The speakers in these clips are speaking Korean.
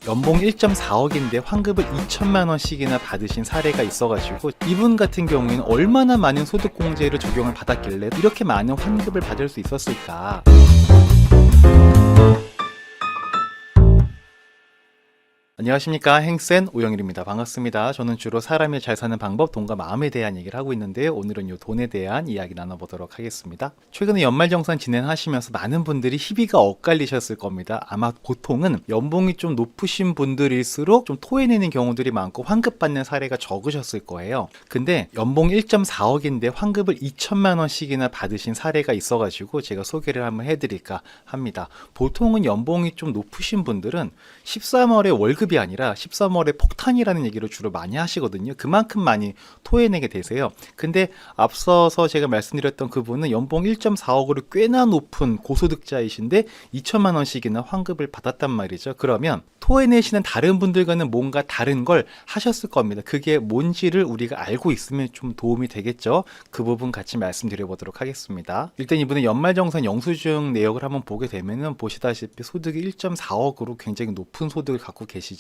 연봉 1.4억인데 환급을 2천만 원씩이나 받으신 사례가 있어가지고 이분 같은 경우에는 얼마나 많은 소득공제를 적용을 받았길래 이렇게 많은 환급을 받을 수 있었을까? 안녕하십니까, 행센 오영일입니다. 반갑습니다. 저는 주로 사람이 잘 사는 방법, 돈과 마음에 대한 얘기를 하고 있는데요. 오늘은 이 돈에 대한 이야기 나눠보도록 하겠습니다. 최근에 연말정산 진행하시면서 많은 분들이 희비가 엇갈리셨을 겁니다. 아마 보통은 연봉이 좀 높으신 분들일수록 좀 토해내는 경우들이 많고 환급받는 사례가 적으셨을 거예요. 근데 연봉 1.4억인데 환급을 2천만 원씩이나 받으신 사례가 있어가지고 제가 소개를 한번 해드릴까 합니다. 보통은 연봉이 좀 높으신 분들은 13월에 월급이 아니라 13월에 폭탄이라는 얘기를 주로 많이 하시거든요. 그만큼 많이 토해내게 되세요. 근데 앞서서 제가 말씀드렸던 그분은 연봉 1.4억으로 꽤나 높은 고소득자이신데 2천만 원씩이나 환급을 받았단 말이죠. 그러면 토해내시는 다른 분들과는 뭔가 다른 걸 하셨을 겁니다. 그게 뭔지를 우리가 알고 있으면 좀 도움이 되겠죠. 그 부분 같이 말씀드려 보도록 하겠습니다. 일단 이분은 연말정산 영수증 내역을 한번 보게 되면은 보시다시피 소득이 1.4억으로 굉장히 높은 소득을 갖고 계시죠.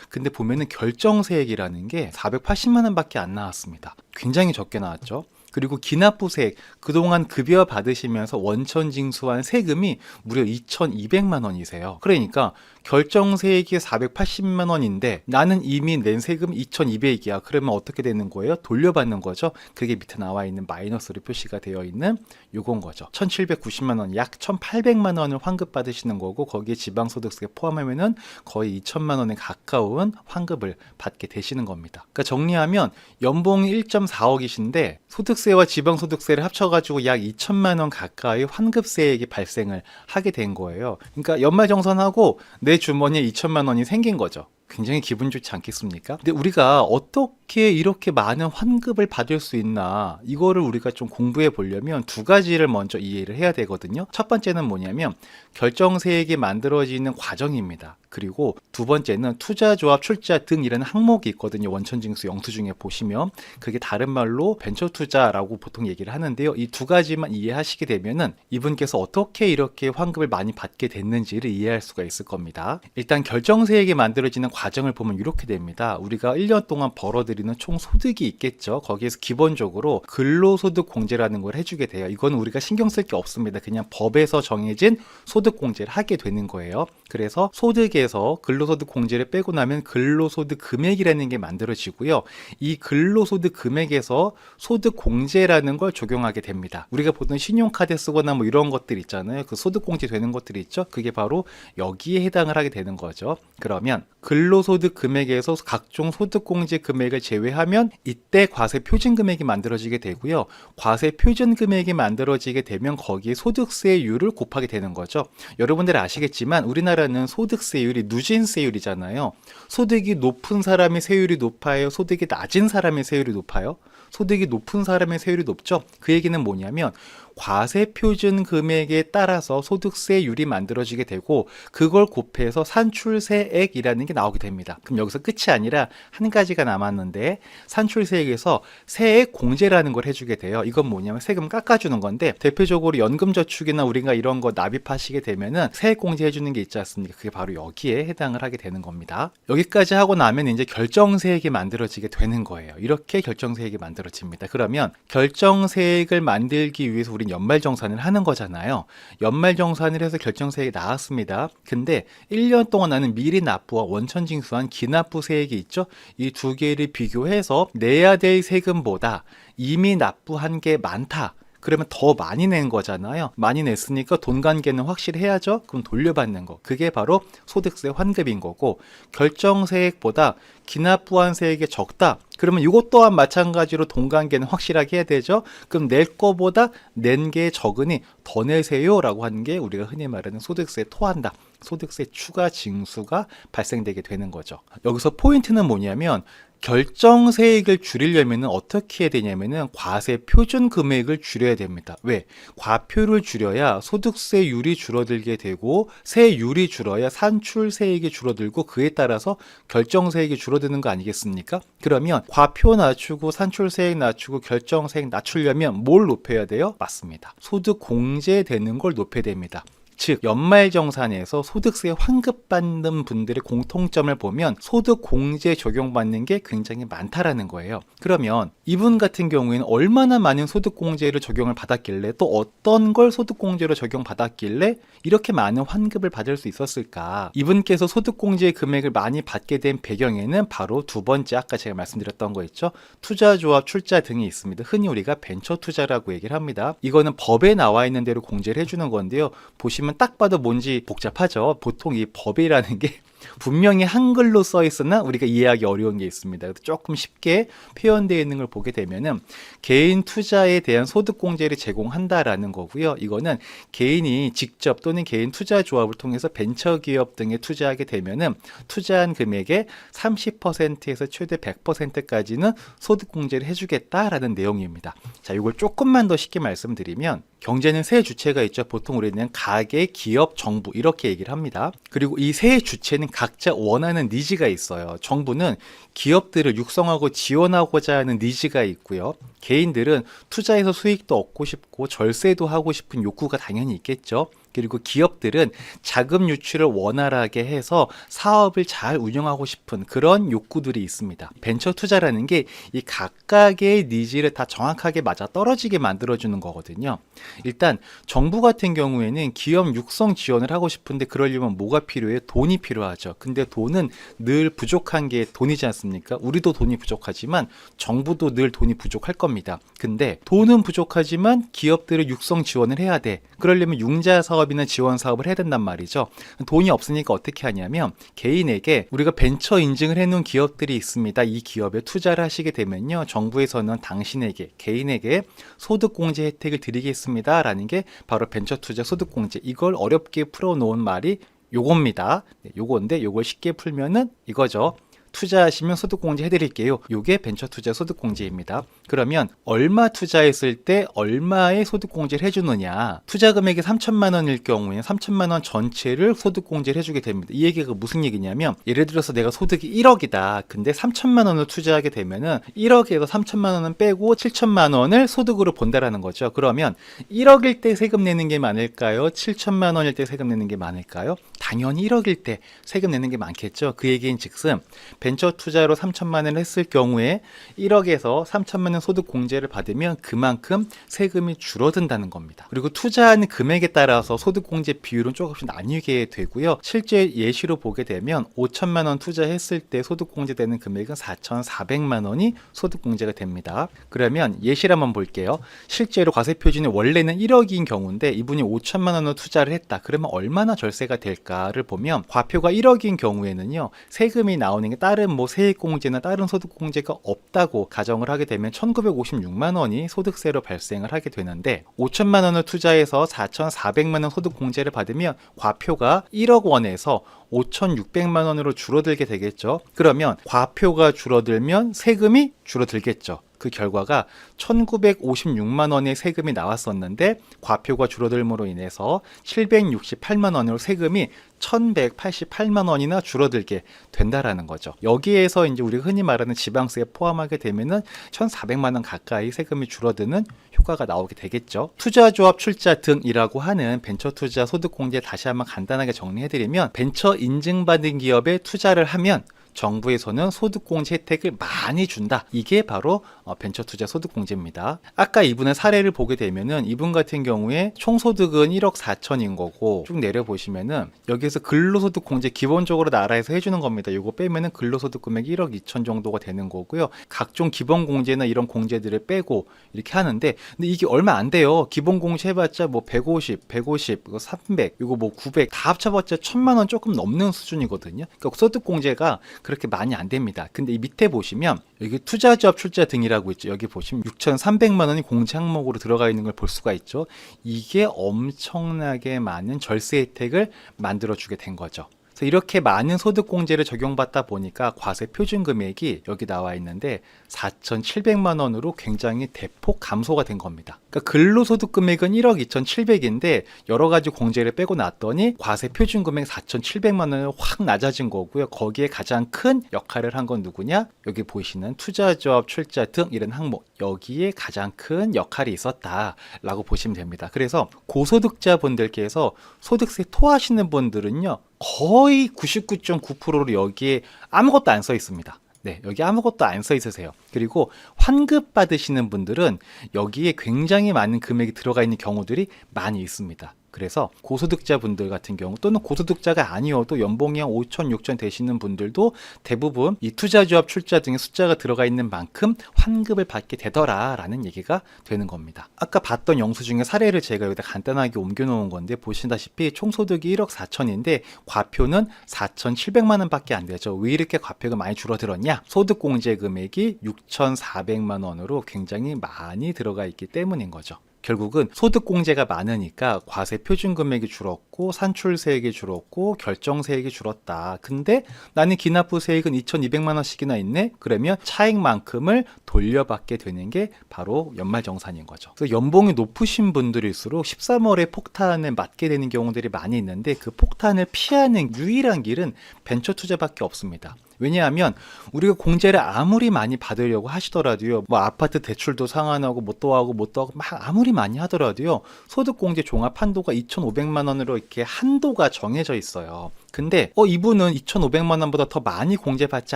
근데 보면은 결정세액이라는 게 480만 원밖에 안 나왔습니다. 굉장히 적게 나왔죠. 그리고 기납부세액, 그동안 급여 받으시면서 원천 징수한 세금이 무려 2,200만 원이세요. 그러니까 결정세액이 480만 원인데 나는 이미 낸 세금 2,200이야. 그러면 어떻게 되는 거예요? 돌려받는 거죠. 그게 밑에 나와 있는 마이너스로 표시가 되어 있는 요건 거죠. 1,790만 원, 약 1,800만 원을 환급 받으시는 거고 거기에 지방소득세 포함하면은 거의 2천만 원에 가까운 환급을 받게 되시는 겁니다. 그러니까 정리하면 연봉이 1.4억이신데 소득세와 지방소득세를 합쳐가지고 약 2천만 원 가까이 환급세액이 발생을 하게 된 거예요. 그러니까 연말정산하고 내 주머니에 2천만 원이 생긴 거죠. 굉장히 기분 좋지 않겠습니까? 근데 우리가 어떻게 이렇게 많은 환급을 받을 수 있나, 이거를 우리가 좀 공부해 보려면 두 가지를 먼저 이해를 해야 되거든요. 첫 번째는 뭐냐면 결정세액이 만들어지는 과정입니다. 그리고 두 번째는 투자조합 출자 등이라는 항목이 있거든요. 원천징수 영수증에 보시면 그게 다른 말로 벤처투자라고 보통 얘기를 하는데요. 이 두 가지만 이해하시게 되면은 이분께서 어떻게 이렇게 환급을 많이 받게 됐는지를 이해할 수가 있을 겁니다. 일단 결정세액이 만들어지는 과정을 보면 이렇게 됩니다. 우리가 1년 동안 벌어들이는 총 소득이 있겠죠. 거기에서 기본적으로 근로소득공제라는 걸 해주게 돼요. 이건 우리가 신경 쓸 게 없습니다. 그냥 법에서 정해진 소득공제를 하게 되는 거예요. 그래서 소득에서 근로소득 공제를 빼고 나면 근로소득 금액이라는 게 만들어지고요. 이 근로소득 금액에서 소득 공제라는 걸 적용하게 됩니다. 우리가 보통 신용카드 쓰거나 뭐 이런 것들 있잖아요. 그 소득 공제 되는 것들이 있죠. 그게 바로 여기에 해당을 하게 되는 거죠. 그러면 근로소득 금액에서 각종 소득 공제 금액을 제외하면 이때 과세 표준 금액이 만들어지게 되고요. 과세 표준 금액이 만들어지게 되면 거기에 소득세율을 곱하게 되는 거죠. 여러분들 아시겠지만 우리나라는 소득세율이 누진세율이잖아요. 소득이 높은 사람의 세율이 높아요? 소득이 낮은 사람의 세율이 높아요? 소득이 높은 사람의 세율이 높죠? 그 얘기는 뭐냐면 과세 표준 금액에 따라서 소득세율이 만들어지게 되고 그걸 곱해서 산출세액이라는 게 나오게 됩니다. 그럼 여기서 끝이 아니라 한 가지가 남았는데 산출세액에서 세액 공제라는 걸 해주게 돼요. 이건 뭐냐면 세금 깎아주는 건데 대표적으로 연금저축이나 우리가 이런 거 납입하시게 되면은 세액 공제 해주는 게 있지 않습니까? 그게 바로 여기에 해당을 하게 되는 겁니다. 여기까지 하고 나면 이제 결정세액이 만들어지게 되는 거예요. 이렇게 결정세액이 만들어집니다. 그러면 결정세액을 만들기 위해서 우리 연말정산을 하는 거잖아요. 연말정산을 해서 결정세액이 나왔습니다. 근데 1년 동안 나는 미리 납부와 원천징수한 기납부세액이 있죠. 이 두 개를 비교해서 내야 될 세금보다 이미 납부한 게 많다. 그러면 더 많이 낸 거잖아요. 많이 냈으니까 돈 관계는 확실해야죠. 그럼 돌려받는 거. 그게 바로 소득세 환급인 거고 결정세액보다 기납부한세액이 적다. 그러면 이것 또한 마찬가지로 돈 관계는 확실하게 해야 되죠. 그럼 낼 거보다 낸 게 적으니 더 내세요 라고 하는 게 우리가 흔히 말하는 소득세 토한다. 소득세 추가 징수가 발생되게 되는 거죠. 여기서 포인트는 뭐냐면 결정세액을 줄이려면 어떻게 해야 되냐면은 과세 표준 금액을 줄여야 됩니다. 왜? 과표를 줄여야 소득세율이 줄어들게 되고 세율이 줄어야 산출세액이 줄어들고 그에 따라서 결정세액이 줄어드는 거 아니겠습니까? 그러면 과표 낮추고 산출세액 낮추고 결정세액 낮추려면 뭘 높여야 돼요? 맞습니다. 소득 공제되는 걸 높여야 됩니다. 즉 연말정산에서 소득세 환급받는 분들의 공통점을 보면 소득공제 적용받는 게 굉장히 많다라는 거예요. 그러면 이분 같은 경우에는 얼마나 많은 소득공제를 적용을 받았길래 또 어떤 걸 소득공제로 적용받았길래 이렇게 많은 환급을 받을 수 있었을까? 이분께서 소득공제 금액을 많이 받게 된 배경에는 바로 두 번째 아까 제가 말씀드렸던 거 있죠. 투자조합 출자 등이 있습니다. 흔히 우리가 벤처 투자라고 얘기를 합니다. 이거는 법에 나와 있는 대로 공제를 해주는 건데요. 보시면 딱 봐도 뭔지 복잡하죠. 보통 이 법이라는 게 분명히 한글로 써 있으나 우리가 이해하기 어려운 게 있습니다. 조금 쉽게 표현되어 있는 걸 보게 되면은 개인 투자에 대한 소득공제를 제공한다라는 거고요. 이거는 개인이 직접 또는 개인 투자 조합을 통해서 벤처기업 등에 투자하게 되면은 투자한 금액의 30%에서 최대 100%까지는 소득공제를 해주겠다라는 내용입니다. 자, 이걸 조금만 더 쉽게 말씀드리면 경제는 세 주체가 있죠. 보통 우리는 가계, 기업, 정부 이렇게 얘기를 합니다. 그리고 이 세 주체는 각자 원하는 니즈가 있어요. 정부는 기업들을 육성하고 지원하고자 하는 니즈가 있고요. 개인들은 투자해서 수익도 얻고 싶고 절세도 하고 싶은 욕구가 당연히 있겠죠. 그리고 기업들은 자금 유출을 원활하게 해서 사업을 잘 운영하고 싶은 그런 욕구들이 있습니다. 벤처 투자라는 게 이 각각의 니즈를 다 정확하게 맞아 떨어지게 만들어주는 거거든요. 일단 정부 같은 경우에는 기업 육성 지원을 하고 싶은데 그러려면 뭐가 필요해요? 돈이 필요하죠. 근데 돈은 늘 부족한 게 돈이지 않습니까? 우리도 돈이 부족하지만 정부도 늘 돈이 부족할 겁니다. 근데 돈은 부족하지만 기업들을 육성 지원을 해야 돼. 그러려면 융자 사업이나 지원 사업을 해야 된단 말이죠. 돈이 없으니까 어떻게 하냐면 개인에게 우리가 벤처 인증을 해놓은 기업들이 있습니다. 이 기업에 투자를 하시게 되면요. 정부에서는 당신에게 개인에게 소득공제 혜택을 드리겠습니다. 라는 게 바로 벤처 투자 소득공제. 이걸 어렵게 풀어놓은 말이 요겁니다. 요건데 요걸 쉽게 풀면은 이거죠. 투자하시면 소득공제 해드릴게요. 이게 벤처투자 소득공제입니다. 그러면 얼마 투자했을 때 얼마의 소득공제를 해주느냐. 투자 금액이 3천만 원일 경우에 3천만 원 전체를 소득공제를 해주게 됩니다. 이 얘기가 무슨 얘기냐면 예를 들어서 내가 소득이 1억이다. 근데 3천만 원을 투자하게 되면은 1억에서 3천만 원은 빼고 7천만 원을 소득으로 본다라는 거죠. 그러면 1억일 때 세금 내는 게 많을까요? 7천만 원일 때 세금 내는 게 많을까요? 당연히 1억일 때 세금 내는 게 많겠죠. 그 얘기인 즉슨 벤처 투자로 3천만 원을 했을 경우에 1억에서 3천만 원 소득 공제를 받으면 그만큼 세금이 줄어든다는 겁니다. 그리고 투자하는 금액에 따라서 소득 공제 비율은 조금씩 나뉘게 되고요. 실제 예시로 보게 되면 5천만 원 투자했을 때 소득 공제되는 금액은 4,400만 원이 소득 공제가 됩니다. 그러면 예시를 한번 볼게요. 실제로 과세 표준이 원래는 1억인 경우인데 이분이 5천만 원을 투자를 했다. 그러면 얼마나 절세가 될까를 보면 과표가 1억인 경우에는요. 세금이 나오는 게 다른 세액공제나 다른 소득공제가 없다고 가정을 하게 되면 1956만 원이 소득세로 발생을 하게 되는데 5천만 원을 투자해서 4,400만 원 소득공제를 받으면 과표가 1억 원에서 5,600만 원으로 줄어들게 되겠죠. 그러면 과표가 줄어들면 세금이 줄어들겠죠. 그 결과가 1956만 원의 세금이 나왔었는데 과표가 줄어들므로 인해서 768만 원으로 세금이 1188만 원이나 줄어들게 된다라는 거죠. 여기에서 이제 우리가 흔히 말하는 지방세에 포함하게 되면은 1400만 원 가까이 세금이 줄어드는 효과가 나오게 되겠죠. 투자조합 출자 등이라고 하는 벤처 투자 소득공제 다시 한번 간단하게 정리해드리면 벤처 인증받은 기업에 투자를 하면 정부에서는 소득공제 혜택을 많이 준다. 이게 바로 벤처투자 소득공제입니다. 아까 이분의 사례를 보게 되면은 이분 같은 경우에 총소득은 1억 4천인 거고 쭉 내려보시면은 여기에서 근로소득공제 기본적으로 나라에서 해주는 겁니다. 이거 빼면은 근로소득 금액이 1억 2천 정도가 되는 거고요. 각종 기본공제나 이런 공제들을 빼고 이렇게 하는데 근데 이게 얼마 안 돼요. 기본공제 해봤자 150, 150, 300, 이거 900 다 합쳐봤자 1,000만 원 조금 넘는 수준이거든요. 그러니까 소득공제가 그렇게 많이 안 됩니다. 근데 이 밑에 보시면 여기 투자조합 출자 등이라고 있죠. 여기 보시면 6,300만 원이 공제 항목으로 들어가 있는 걸 볼 수가 있죠. 이게 엄청나게 많은 절세 혜택을 만들어주게 된 거죠. 그래서 이렇게 많은 소득공제를 적용받다 보니까 과세 표준금액이 여기 나와 있는데 4,700만 원으로 굉장히 대폭 감소가 된 겁니다. 그러니까 근로소득금액은 1억 2,700인데 여러 가지 공제를 빼고 났더니 과세 표준금액 4,700만 원은 확 낮아진 거고요. 거기에 가장 큰 역할을 한 건 누구냐? 여기 보시는 투자조합 출자 등 이런 항목, 여기에 가장 큰 역할이 있었다라고 보시면 됩니다. 그래서 고소득자분들께서 소득세 토하시는 분들은요, 거의 99.9%로 여기에 아무것도 안 써 있습니다. 네, 여기 아무것도 안 써 있으세요. 그리고 환급 받으시는 분들은 여기에 굉장히 많은 금액이 들어가 있는 경우들이 많이 있습니다. 그래서 고소득자 분들 같은 경우 또는 고소득자가 아니어도 연봉이 한 5천, 6천 되시는 분들도 대부분 이 투자조합 출자 등의 숫자가 들어가 있는 만큼 환급을 받게 되더라라는 얘기가 되는 겁니다. 아까 봤던 영수증의 사례를 제가 여기다 간단하게 옮겨 놓은 건데 보시다시피 총소득이 1억 4천인데 과표는 4,700만 원밖에 안 되죠. 왜 이렇게 과표가 많이 줄어들었냐? 소득공제 금액이 6,400만 원으로 굉장히 많이 들어가 있기 때문인 거죠. 결국은 소득공제가 많으니까 과세 표준금액이 줄었고 산출세액이 줄었고 결정세액이 줄었다. 근데 나는 기납부세액은 2,200만 원씩이나 있네? 그러면 차익만큼을 돌려받게 되는 게 바로 연말정산인 거죠. 그래서 연봉이 높으신 분들일수록 13월에 폭탄을 맞게 되는 경우들이 많이 있는데 그 폭탄을 피하는 유일한 길은 벤처투자밖에 없습니다. 왜냐하면 우리가 공제를 아무리 많이 받으려고 하시더라도요, 뭐 아파트 대출도 상환하고 뭐 또 하고 막 아무리 많이 하더라도요, 소득공제 종합 한도가 2,500만 원으로 이렇게 한도가 정해져 있어요. 근데 이분은 2,500만 원보다 더 많이 공제받지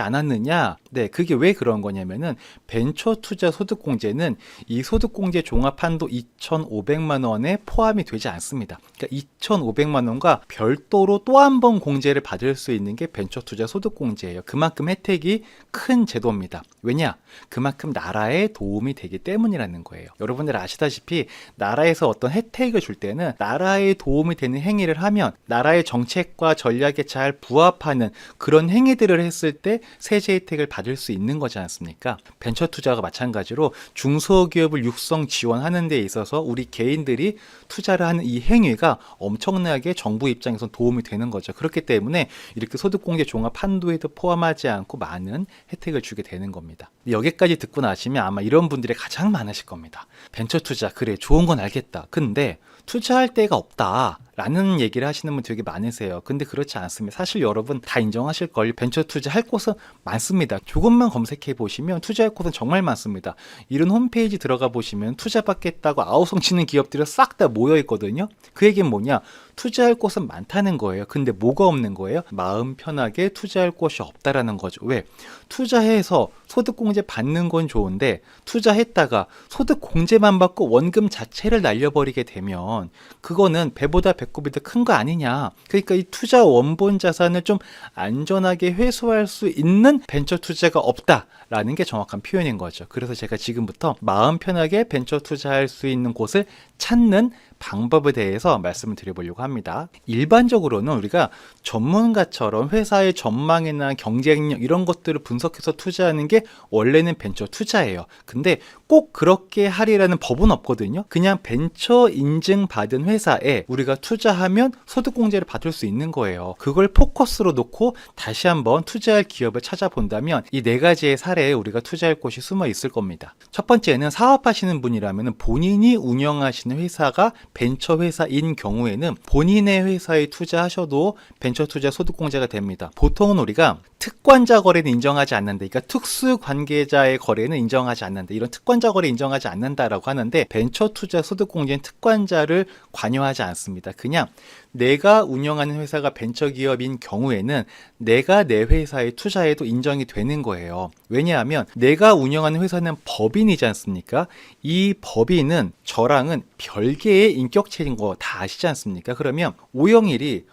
않았느냐? 네, 그게 왜 그런 거냐면은 벤처투자 소득공제는 이 소득공제 종합 한도 2,500만 원에 포함이 되지 않습니다. 그러니까 2,500만 원과 별도로 또 한 번 공제를 받을 수 있는 게 벤처투자 소득공제예요. 그만큼 혜택이 큰 제도입니다. 왜냐? 그만큼 나라에 도움이 되기 때문이라는 거예요. 여러분들 아시다시피 나라에서 어떤 혜택을 줄 때는 나라에 도움이 되는 행위를 하면 나라의 정책과 전략에 잘 부합하는 그런 행위들을 했을 때 세제 혜택을 받을 수 있는 거지 않습니까? 벤처 투자가 마찬가지로 중소기업을 육성 지원하는 데 있어서 우리 개인들이 투자를 하는 이 행위가 엄청나게 정부 입장에서 도움이 되는 거죠. 그렇기 때문에 이렇게 소득공제 종합 한도에도 포함하지 않고 많은 혜택을 주게 되는 겁니다. 여기까지 듣고 나시면 아마 이런 분들이 가장 많으실 겁니다. 벤처 투자 그래 좋은 건 알겠다. 근데 투자할 데가 없다 라는 얘기를 하시는 분 되게 많으세요. 근데 그렇지 않습니다. 사실 여러분 다 인정하실걸요. 벤처 투자 할 곳은 많습니다. 조금만 검색해 보시면 투자할 곳은 정말 많습니다. 이런 홈페이지 들어가 보시면 투자 받겠다고 아우성 치는 기업들이 싹 다 모여 있거든요. 그 얘기는 뭐냐? 투자할 곳은 많다는 거예요. 근데 뭐가 없는 거예요? 마음 편하게 투자할 곳이 없다라는 거죠. 왜? 투자해서 소득공제 받는 건 좋은데 투자했다가 소득공제만 받고 원금 자체를 날려버리게 되면 그거는 배보다 배꼽이 더 큰 거 아니냐. 그러니까 이 투자 원본 자산을 좀 안전하게 회수할 수 있는 벤처 투자가 없다라는 게 정확한 표현인 거죠. 그래서 제가 지금부터 마음 편하게 벤처 투자할 수 있는 곳을 찾는 방법에 대해서 말씀을 드려보려고 합니다. 일반적으로는 우리가 전문가처럼 회사의 전망이나 경쟁력 이런 것들을 분석해서 투자하는 게 원래는 벤처 투자예요. 근데 꼭 그렇게 하리라는 법은 없거든요. 그냥 벤처 인증받은 회사에 우리가 투자하면 소득공제를 받을 수 있는 거예요. 그걸 포커스로 놓고 다시 한번 투자할 기업을 찾아본다면 이 네 가지의 사례에 우리가 투자할 곳이 숨어 있을 겁니다. 첫 번째는 사업하시는 분이라면 본인이 운영하시는 회사가 벤처 회사인 경우에는 본인의 회사에 투자하셔도 벤처 투자 소득공제가 됩니다. 보통은 우리가 특권자 거래는 인정하지 않는다. 그러니까 특수 관계자의 거래는 인정하지 않는다. 이런 특권자 거래 인정하지 않는다라고 하는데 벤처 투자 소득공제는 특권자를 관여하지 않습니다. 그냥 내가 운영하는 회사가 벤처기업인 경우에는 내가 내 회사에 투자해도 인정이 되는 거예요. 왜냐하면 내가 운영하는 회사는 법인이지 않습니까? 이 법인은 저랑은 별개의 인격체인 거 다 아시지 않습니까? 그러면 오영일이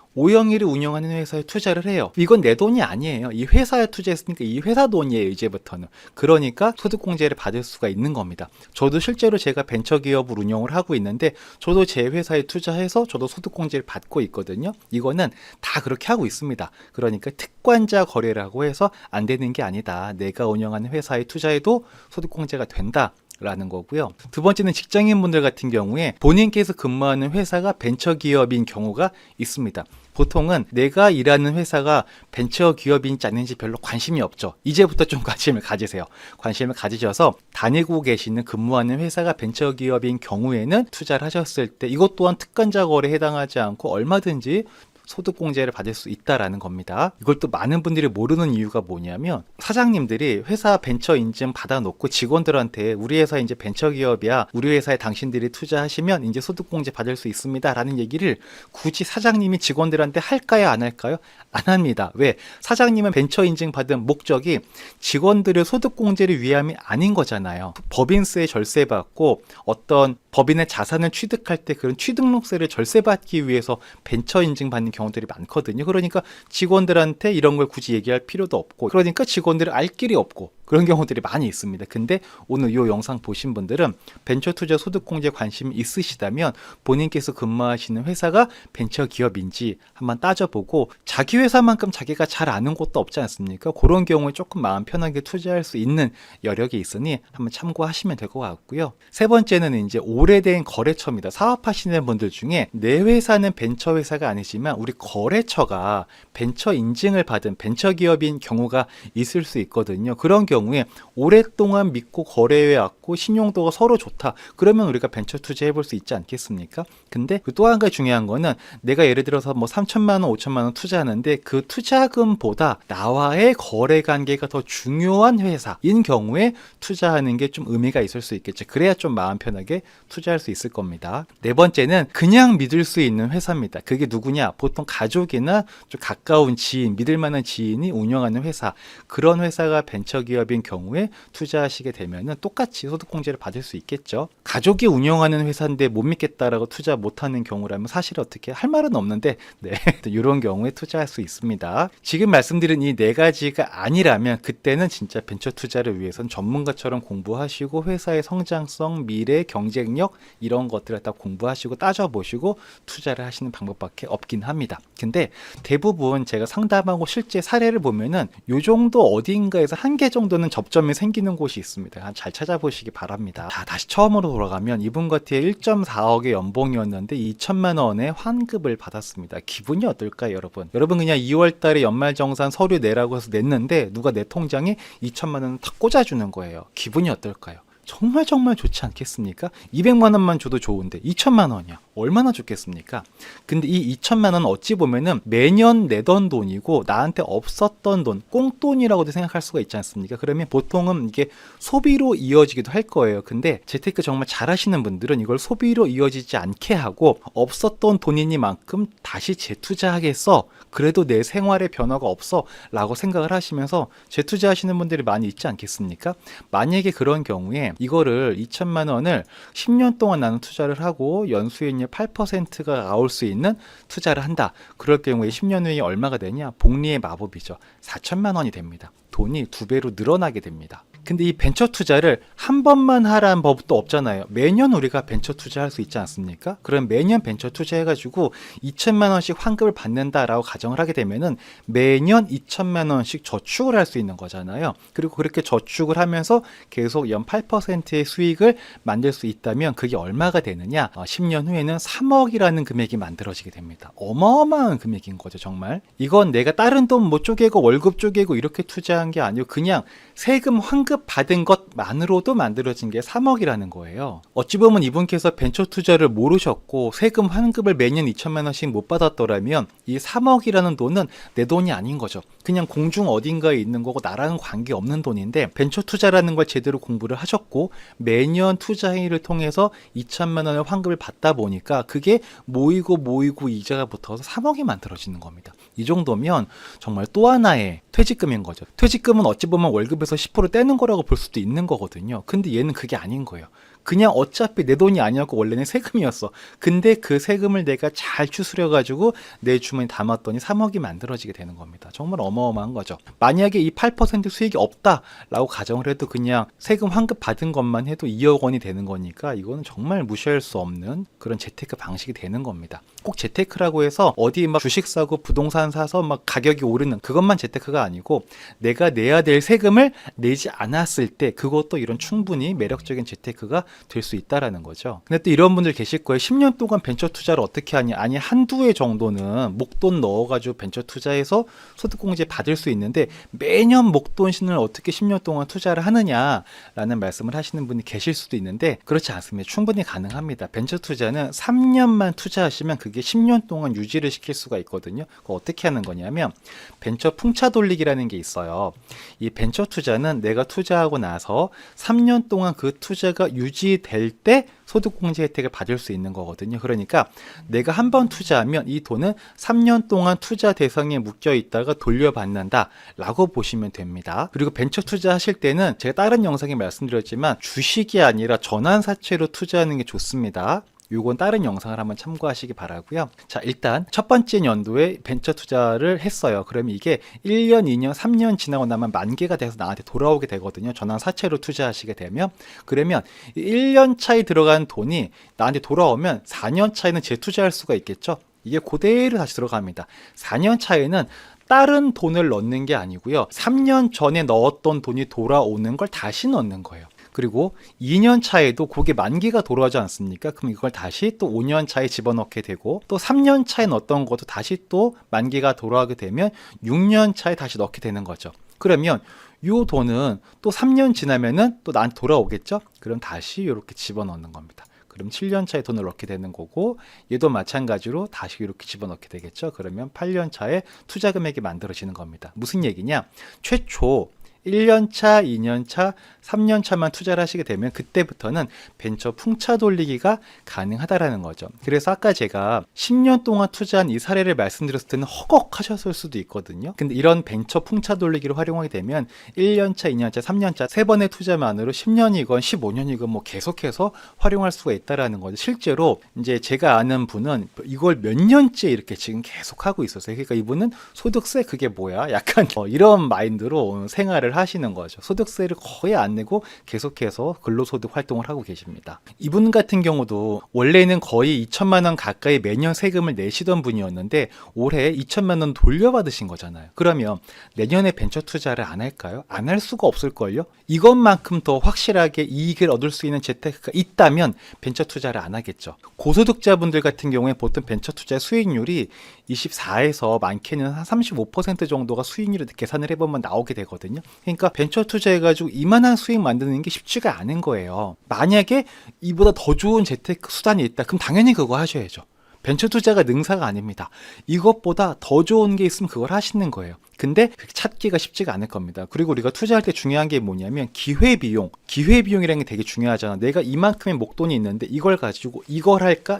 운영하는 회사에 투자를 해요. 이건 내 돈이 아니에요. 이 회사에 투자했으니까 이 회사 돈이에요, 이제부터는. 그러니까 소득공제를 받을 수가 있는 겁니다. 저도 실제로 제가 벤처기업을 운영을 하고 있는데 저도 제 회사에 투자해서 저도 소득공제를 받고 있거든요. 이거는 다 그렇게 하고 있습니다. 그러니까 특권자 거래라고 해서 안 되는 게 아니다. 내가 운영하는 회사에 투자해도 소득공제가 된다. 라는 거고요. 두 번째는 직장인분들 같은 경우에 본인께서 근무하는 회사가 벤처기업인 경우가 있습니다. 보통은 내가 일하는 회사가 벤처 기업인지 아닌지 별로 관심이 없죠. 이제부터 좀 관심을 가지세요. 관심을 가지셔서 다니고 계시는 근무하는 회사가 벤처 기업인 경우에는 투자를 하셨을 때 이것 또한 특권자 거래에 해당하지 않고 얼마든지 소득공제를 받을 수 있다라는 겁니다. 이걸 또 많은 분들이 모르는 이유가 뭐냐면 사장님들이 회사 벤처 인증 받아놓고 직원들한테 우리 회사 이제 벤처 기업이야, 우리 회사에 당신들이 투자하시면 이제 소득공제 받을 수 있습니다 라는 얘기를 굳이 사장님이 직원들한테 할까요 안 할까요? 안 합니다. 왜? 사장님은 벤처 인증 받은 목적이 직원들의 소득공제를 위함이 아닌 거잖아요. 법인세에 절세받고 어떤 법인의 자산을 취득할 때 그런 취득록세를 절세받기 위해서 벤처 인증 받는 경우들이 많거든요. 그러니까 직원들한테 이런 걸 굳이 얘기할 필요도 없고, 그러니까 직원들은 알 길이 없고 그런 경우들이 많이 있습니다. 근데 오늘 이 영상 보신 분들은 벤처 투자 소득공제 관심이 있으시다면 본인께서 근무하시는 회사가 벤처 기업인지 한번 따져보고, 자기 회사만큼 자기가 잘 아는 곳도 없지 않습니까? 그런 경우에 조금 마음 편하게 투자할 수 있는 여력이 있으니 한번 참고하시면 될 것 같고요. 세 번째는 이제 오래된 거래처입니다. 사업하시는 분들 중에 내 회사는 벤처 회사가 아니지만 우리 거래처가 벤처 인증을 받은 벤처 기업인 경우가 있을 수 있거든요. 그런 경우에 오랫동안 믿고 거래해 왔고 신용도가 서로 좋다, 그러면 우리가 벤처 투자해 볼 수 있지 않겠습니까? 근데 또 한 가지 중요한 거는 내가 예를 들어서 뭐 3천만 원, 5천만 원 투자하는데 그 투자금보다 나와의 거래 관계가 더 중요한 회사인 경우에 투자하는 게 좀 의미가 있을 수 있겠죠. 그래야 좀 마음 편하게 투자할 수 있을 겁니다. 네 번째는 그냥 믿을 수 있는 회사입니다. 그게 누구냐? 보통 가족이나 좀 가까운 지인, 믿을 만한 지인이 운영하는 회사, 그런 회사가 벤처 기업인 경우에 투자하시게 되면은 똑같이 소득공제를 받을 수 있겠죠. 가족이 운영하는 회사인데 못 믿겠다라고 투자 못하는 경우라면 사실 어떻게 할 말은 없는데, 네, 이런 경우에 투자할 수 있습니다. 지금 말씀드린 이 네 가지가 아니라면 그때는 진짜 벤처 투자를 위해서는 전문가처럼 공부하시고 회사의 성장성, 미래, 경쟁력 이런 것들을 다 공부하시고 따져보시고 투자를 하시는 방법밖에 없긴 합니다. 근데 대부분 제가 상담하고 실제 사례를 보면은 요 정도 어딘가에서 한 개 정도는 접점이 생기는 곳이 있습니다. 잘 찾아보시기 바랍니다. 자, 다시 처음으로 돌아가면 이분 같은 1.4억의 연봉이었는데 2천만 원의 환급을 받았습니다. 기분이 어떨까요, 여러분? 여러분 그냥 2월 달에 연말정산 서류 내라고 해서 냈는데 누가 내 통장에 2천만 원을 탁 꽂아주는 거예요. 기분이 어떨까요? 정말 좋지 않겠습니까? 200만 원만 줘도 좋은데 2천만 원이요. 얼마나 좋겠습니까? 근데 이 2천만 원은 어찌 보면은 매년 내던 돈이고 나한테 없었던 돈, 꽁돈이라고도 생각할 수가 있지 않습니까? 그러면 보통은 이게 소비로 이어지기도 할 거예요. 근데 재테크 정말 잘하시는 분들은 이걸 소비로 이어지지 않게 하고 없었던 돈이니만큼 다시 재투자하겠어, 그래도 내 생활에 변화가 없어 라고 생각을 하시면서 재투자하시는 분들이 많이 있지 않겠습니까? 만약에 그런 경우에 이거를 2천만 원을 10년 동안 나는 투자를 하고 연수익률 8%가 나올 수 있는 투자를 한다. 그럴 경우에 10년 후에 얼마가 되냐? 복리의 마법이죠. 4천만 원이 됩니다. 돈이 2배로 늘어나게 됩니다. 근데 이 벤처 투자를 한 번만 하라는 법도 없잖아요. 매년 우리가 벤처 투자할 수 있지 않습니까? 그럼 매년 벤처 투자해가지고 2천만 원씩 환급을 받는다라고 가정을 하게 되면은 매년 2천만 원씩 저축을 할 수 있는 거잖아요. 그리고 그렇게 저축을 하면서 계속 연 8%의 수익을 만들 수 있다면 그게 얼마가 되느냐? 10년 후에는 3억이라는 금액이 만들어지게 됩니다. 어마어마한 금액인 거죠, 정말. 이건 내가 다른 돈 뭐 쪼개고 월급 쪼개고 이렇게 투자한 게 아니고 그냥 세금 환급 받은 것만으로도 만들어진 게 3억이라는 거예요. 어찌 보면 이분께서 벤처 투자를 모르셨고 세금 환급을 매년 2천만 원씩 못 받았더라면 이 3억이라는 돈은 내 돈이 아닌 거죠. 그냥 공중 어딘가에 있는 거고 나랑은 관계없는 돈인데, 벤처 투자라는 걸 제대로 공부를 하셨고 매년 투자 행위를 통해서 2천만 원의 환급을 받다 보니까 그게 모이고 이자가 붙어서 3억이 만들어지는 겁니다. 이 정도면 정말 또 하나의 퇴직금인 거죠. 퇴직금은 어찌 보면 월급에서 10% 떼는 거라고 볼 수도 있는 거거든요. 근데 얘는 그게 아닌 거예요. 그냥 어차피 내 돈이 아니었고 원래는 세금이었어. 근데 그 세금을 내가 잘 추스려가지고 내 주머니에 담았더니 3억이 만들어지게 되는 겁니다. 정말 어마어마한 거죠. 만약에 이 8% 수익이 없다라고 가정을 해도 그냥 세금 환급 받은 것만 해도 2억 원이 되는 거니까 이거는 정말 무시할 수 없는 그런 재테크 방식이 되는 겁니다. 꼭 재테크라고 해서 어디 막 주식 사고 부동산 사서 막 가격이 오르는 그것만 재테크가 아니고 내가 내야 될 세금을 내지 않았을 때 그것도 이런 충분히 매력적인 재테크가 될 수 있다라는 거죠. 근데 또 이런 분들 계실 거예요. 10년 동안 벤처 투자를 어떻게 하냐? 아니 한두 해 정도는 목돈 넣어가지고 벤처 투자해서 소득공제 받을 수 있는데 매년 목돈신을 어떻게 10년 동안 투자를 하느냐라는 말씀을 하시는 분이 계실 수도 있는데 그렇지 않습니다. 충분히 가능합니다. 벤처 투자는 3년만 투자하시면 그게 10년 동안 유지를 시킬 수가 있거든요. 그거 어떻게 하는 거냐면 벤처 풍차 돌리기라는 게 있어요. 이 벤처 투자는 내가 투자하고 나서 3년 동안 그 투자가 유지될 때 소득공제 혜택을 받을 수 있는 거거든요. 그러니까 내가 한 번 투자하면 이 돈은 3년 동안 투자 대상에 묶여 있다가 돌려받는다 라고 보시면 됩니다. 그리고 벤처 투자하실 때는 제가 다른 영상에 말씀드렸지만 주식이 아니라 전환사채로 투자하는 게 좋습니다. 요건 다른 영상을 한번 참고하시기 바라고요. 자, 일단 첫 번째 연도에 벤처 투자를 했어요. 그러면 이게 1년, 2년, 3년 지나고 나면 만기가 돼서 나한테 돌아오게 되거든요. 전환 사채로 투자하시게 되면. 그러면 1년 차에 들어간 돈이 나한테 돌아오면 4년 차에는 재투자할 수가 있겠죠. 이게 그대로 다시 들어갑니다. 4년 차에는 다른 돈을 넣는 게 아니고요. 3년 전에 넣었던 돈이 돌아오는 걸 다시 넣는 거예요. 그리고 2년 차에도 그게 만기가 돌아오지 않습니까? 그럼 이걸 다시 또 5년 차에 집어넣게 되고 또 3년 차에 넣었던 것도 다시 또 만기가 돌아오게 되면 6년 차에 다시 넣게 되는 거죠. 그러면 이 돈은 또 3년 지나면은 또 나한테 돌아오겠죠? 그럼 다시 이렇게 집어넣는 겁니다. 그럼 7년 차에 돈을 넣게 되는 거고 얘도 마찬가지로 다시 이렇게 집어넣게 되겠죠. 그러면 8년 차에 투자 금액이 만들어지는 겁니다. 무슨 얘기냐? 최초 1년 차, 2년 차, 3년 차만 투자를 하시게 되면 그때부터는 벤처 풍차 돌리기가 가능하다라는 거죠. 그래서 아까 제가 10년 동안 투자한 이 사례를 말씀드렸을 때는 허걱하셨을 수도 있거든요. 근데 이런 벤처 풍차 돌리기를 활용하게 되면 1년 차, 2년 차, 3년 차 세 번의 투자만으로 10년이건 15년이건 뭐 계속해서 활용할 수가 있다라는 거죠. 실제로 이제 제가 아는 분은 이걸 몇 년째 이렇게 지금 계속 하고 있었어요. 그러니까 이분은 소득세 그게 뭐야? 약간 이런 마인드로 생활을 하시는 거죠. 소득세를 거의 안 내고 계속해서 근로소득 활동을 하고 계십니다. 이분 같은 경우도 원래는 거의 2천만 원 가까이 매년 세금을 내시던 분이었는데 올해 2천만 원 돌려받으신 거잖아요. 그러면 내년에 벤처 투자를 안 할까요? 안 할 수가 없을걸요? 이것만큼 더 확실하게 이익을 얻을 수 있는 재테크가 있다면 벤처 투자를 안 하겠죠. 고소득자분들 같은 경우에 보통 벤처 투자 수익률이 24에서 많게는 한 35% 정도가 수익률을 계산을 해보면 나오게 되거든요. 그러니까 벤처 투자해가지고 이만한 수익 만드는 게 쉽지가 않은 거예요. 만약에 이보다 더 좋은 재테크 수단이 있다, 그럼 당연히 그거 하셔야죠. 벤처 투자가 능사가 아닙니다. 이것보다 더 좋은 게 있으면 그걸 하시는 거예요. 근데 찾기가 쉽지가 않을 겁니다. 그리고 우리가 투자할 때 중요한 게 뭐냐면 기회비용이라는 게 되게 중요하잖아. 내가 이만큼의 목돈이 있는데 이걸 가지고 이걸 할까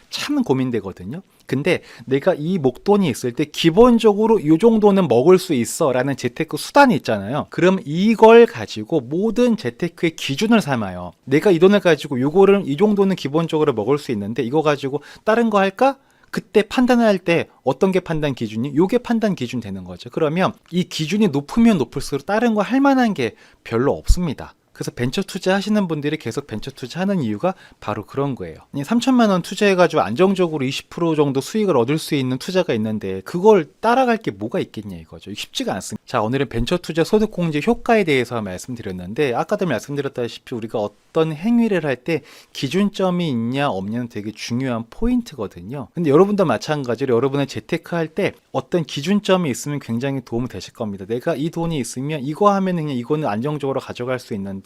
참 고민되거든요. 근데 내가 이 목돈이 있을 때 기본적으로 이 정도는 먹을 수 있어 라는 재테크 수단이 있잖아요. 그럼 이걸 가지고 모든 재테크의 기준을 삼아요. 내가 이 돈을 가지고 요거를 이 정도는 기본적으로 먹을 수 있는데 이거 가지고 다른 거 할까? 그때 판단할 때 어떤 게 판단 기준이? 요게 판단 기준 되는 거죠. 그러면 이 기준이 높으면 높을수록 다른 거 할 만한 게 별로 없습니다. 그래서 벤처 투자 하시는 분들이 계속 벤처 투자하는 이유가 바로 그런 거예요. 3천만 원 투자해가지고 안정적으로 20% 정도 수익을 얻을 수 있는 투자가 있는데 그걸 따라갈 게 뭐가 있겠냐 이거죠. 쉽지가 않습니다. 자, 오늘은 벤처 투자 소득공제 효과에 대해서 말씀드렸는데 아까도 말씀드렸다시피 우리가 어떤 행위를 할 때 기준점이 있냐 없냐는 되게 중요한 포인트거든요. 근데 여러분도 마찬가지로 여러분의 재테크 할 때 어떤 기준점이 있으면 굉장히 도움이 되실 겁니다. 내가 이 돈이 있으면 이거 하면 그냥 이거는 안정적으로 가져갈 수 있는데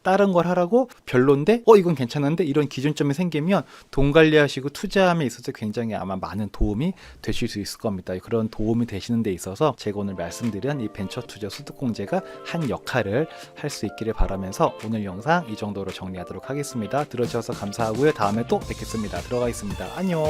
다른 걸 하라고 별론데 이건 괜찮은데 이런 기준점이 생기면 돈 관리하시고 투자함에 있어서 굉장히 아마 많은 도움이 되실 수 있을 겁니다. 그런 도움이 되시는 데 있어서 제가 오늘 말씀드린 이 벤처 투자 소득공제가 한 역할을 할 수 있기를 바라면서 오늘 영상 이 정도로 정리하도록 하겠습니다. 들어주셔서 감사하고요. 다음에 또 뵙겠습니다. 들어가겠습니다. 안녕.